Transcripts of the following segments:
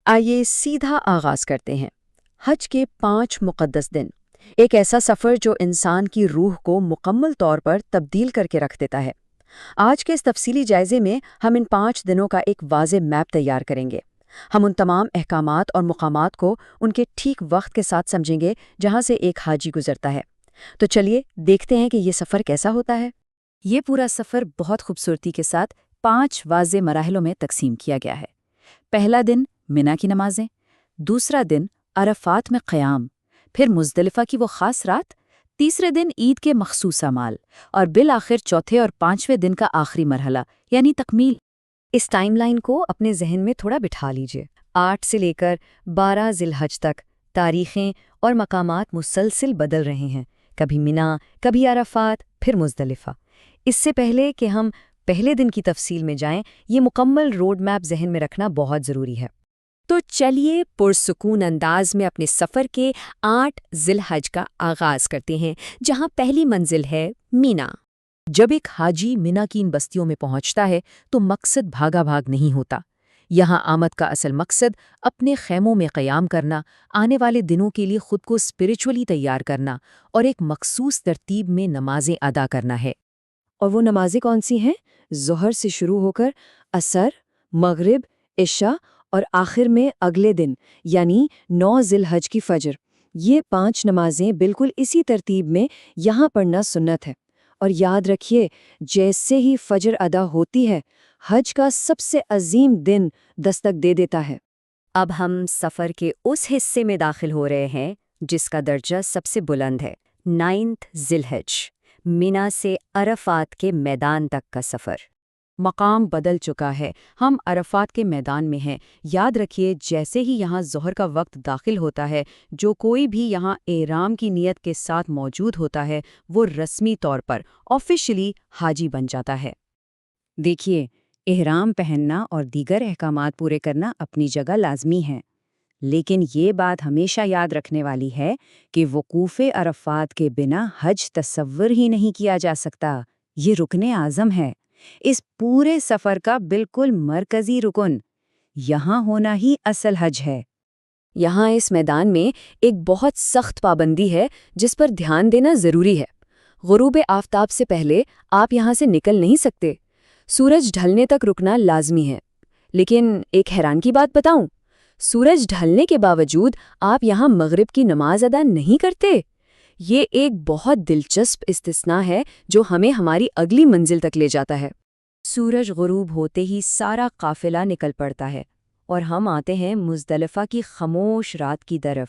آئیے سیدھا آغاز کرتے ہیں۔ حج کے 5 مقدس دن، ایک ایسا سفر جو انسان کی روح کو مکمل طور پر تبدیل کر کے رکھ دیتا ہے۔ آج کے اس تفصیلی جائزے میں ہم ان 5 دنوں کا ایک واضح میپ تیار کریں گے۔ ہم ان تمام احکامات اور مقامات کو ان کے ٹھیک وقت کے ساتھ سمجھیں گے جہاں سے ایک حاجی گزرتا ہے۔ تو چلیے دیکھتے ہیں کہ یہ سفر کیسا ہوتا ہے۔ یہ پورا سفر بہت خوبصورتی کے ساتھ 5 واضح مراحلوں میں تقسیم کیا گیا ہے۔ پہلا دن منا کی نمازیں، دوسرا دن عرفات میں قیام، پھر مزدلفہ کی وہ خاص رات، تیسرے دن عید کے مخصوص اعمال، اور بالآخر چوتھے اور 5ویں دن کا آخری مرحلہ یعنی تکمیل۔ اس ٹائم لائن کو اپنے ذہن میں تھوڑا بٹھا لیجئے۔ 8 سے لے کر 12 ذی الحج تک تاریخیں اور مقامات مسلسل بدل رہے ہیں، کبھی منا، کبھی عرفات، پھر مزدلفہ۔ اس سے پہلے کہ ہم پہلے دن کی تفصیل میں جائیں، یہ مکمل روڈ میپ ذہن میں رکھنا بہت ضروری ہے۔ تو چلیے پرسکون انداز میں اپنے سفر کے 8 ذی الحج کا آغاز کرتے ہیں، جہاں پہلی منزل ہے مینا۔ جب ایک حاجی منا کی ان بستیوں میں پہنچتا ہے تو مقصد بھاگا بھاگ نہیں ہوتا۔ یہاں آمد کا اصل مقصد اپنے خیموں میں قیام کرنا، آنے والے دنوں کے لیے خود کو اسپرچولی تیار کرنا اور ایک مخصوص ترتیب میں نمازیں ادا کرنا ہے۔ اور وہ نمازیں کون سی ہیں؟ ظہر سے شروع ہو کر عصر، مغرب، عشاء اور آخر میں اگلے دن یعنی 9 ذی الحج کی فجر۔ یہ 5 نمازیں بالکل اسی ترتیب میں یہاں پڑھنا سنت ہے۔ اور یاد رکھیے، جیسے ہی فجر ادا ہوتی ہے، حج کا سب سے عظیم دن دستک دے دیتا ہے۔ اب ہم سفر کے اس حصے میں داخل ہو رہے ہیں جس کا درجہ سب سے بلند ہے، 9 ذی الحج، مینا سے عرفات کے میدان تک کا سفر۔ مقام بدل چکا ہے، ہم عرفات کے میدان میں ہیں۔ یاد رکھیے، جیسے ہی یہاں ظہر کا وقت داخل ہوتا ہے، جو کوئی بھی یہاں احرام کی نیت کے ساتھ موجود ہوتا ہے وہ رسمی طور پر آفیشلی حاجی بن جاتا ہے۔ دیکھیے، احرام پہننا اور دیگر احکامات پورے کرنا اپنی جگہ لازمی ہیں، لیکن یہ بات ہمیشہ یاد رکھنے والی ہے کہ وقوف عرفات کے بنا حج تصور ہی نہیں کیا جا سکتا۔ یہ رکن اعظم ہے، اس پورے سفر کا بالکل مرکزی رکن۔ یہاں ہونا ہی اصل حج ہے۔ یہاں اس میدان میں ایک بہت سخت پابندی ہے جس پر دھیان دینا ضروری ہے۔ غروب آفتاب سے پہلے آپ یہاں سے نکل نہیں سکتے۔ سورج ڈھلنے تک رکنا لازمی ہے۔ لیکن ایک حیران کی بات بتاؤں، سورج ڈھلنے کے باوجود آپ یہاں مغرب کی نماز ادا نہیں کرتے۔ یہ ایک بہت دلچسپ استثناء ہے جو ہمیں ہماری اگلی منزل تک لے جاتا ہے۔ سورج غروب ہوتے ہی سارا قافلہ نکل پڑتا ہے اور ہم آتے ہیں مزدلفہ کی خاموش رات کی طرف۔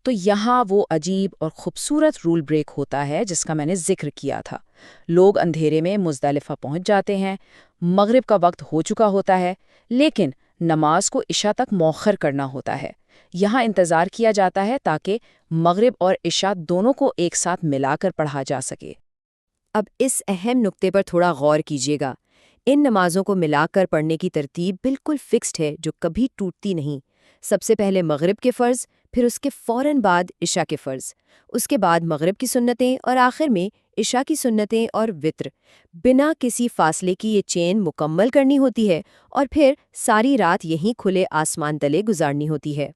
تو یہاں وہ عجیب اور خوبصورت رول بریک ہوتا ہے جس کا میں نے ذکر کیا تھا۔ لوگ اندھیرے میں مزدلفہ پہنچ جاتے ہیں، مغرب کا وقت ہو چکا ہوتا ہے، لیکن نماز کو عشاء تک مؤخر کرنا ہوتا ہے۔ یہاں انتظار کیا جاتا ہے تاکہ مغرب اور عشاء دونوں کو ایک ساتھ ملا کر پڑھا جا سکے۔ اب اس اہم نقطے پر تھوڑا غور کیجیے گا۔ ان نمازوں کو ملا کر پڑھنے کی ترتیب بالکل فکسڈ ہے جو کبھی ٹوٹتی نہیں۔ سب سے پہلے مغرب کے فرض، پھر اس کے فوراً بعد عشاء کے فرض، اس کے بعد مغرب کی سنتیں اور آخر میں عشاء کی سنتیں اور وتر۔ بنا کسی فاصلے کی یہ چین مکمل کرنی ہوتی ہے اور پھر ساری رات یہیں کھلے آسمان تلے گزارنی ہوتی ہے۔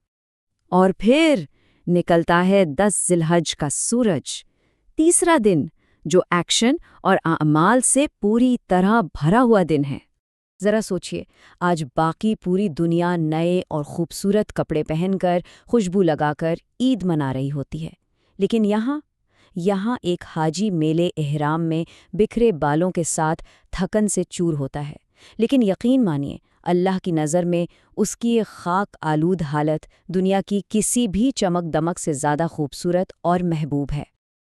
اور پھر نکلتا ہے 10 ذی الحج کا سورج، تیسرا دن جو ایکشن اور اعمال سے پوری طرح بھرا ہوا دن ہے۔ ذرا سوچئے، آج باقی پوری دنیا نئے اور خوبصورت کپڑے پہن کر، خوشبو لگا کر عید منا رہی ہوتی ہے، لیکن یہاں ایک حاجی میلے احرام میں بکھرے بالوں کے ساتھ تھکن سے چور ہوتا ہے، لیکن یقین مانیے اللہ کی نظر میں اس کی یہ خاک آلود حالت دنیا کی کسی بھی چمک دمک سے زیادہ خوبصورت اور محبوب ہے۔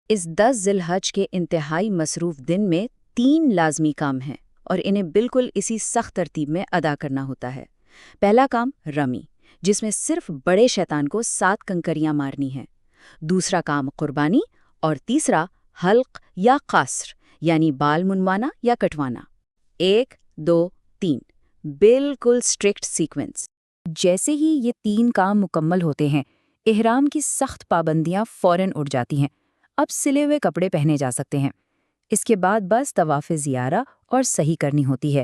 اس 10 ذی الحج کے انتہائی مصروف دن میں 3 لازمی کام ہیں اور انہیں بالکل اسی سخت ترتیب میں ادا کرنا ہوتا ہے۔ پہلا کام رمی، جس میں صرف بڑے شیطان کو 7 کنکریاں مارنی ہیں۔ دوسرا کام قربانی، اور تیسرا حلق یا قصر یعنی بال منوانا یا کٹوانا۔ 1، 2، 3 بالکل سٹرکٹ سیکوینس۔ جیسے ہی یہ 3 کام مکمل ہوتے ہیں، احرام کی سخت پابندیاں فوراً اٹھ جاتی ہیں۔ اب سلے ہوئے کپڑے پہنے جا سکتے ہیں۔ اس کے بعد بس طواف زیارہ اور صحیح کرنی ہوتی ہے،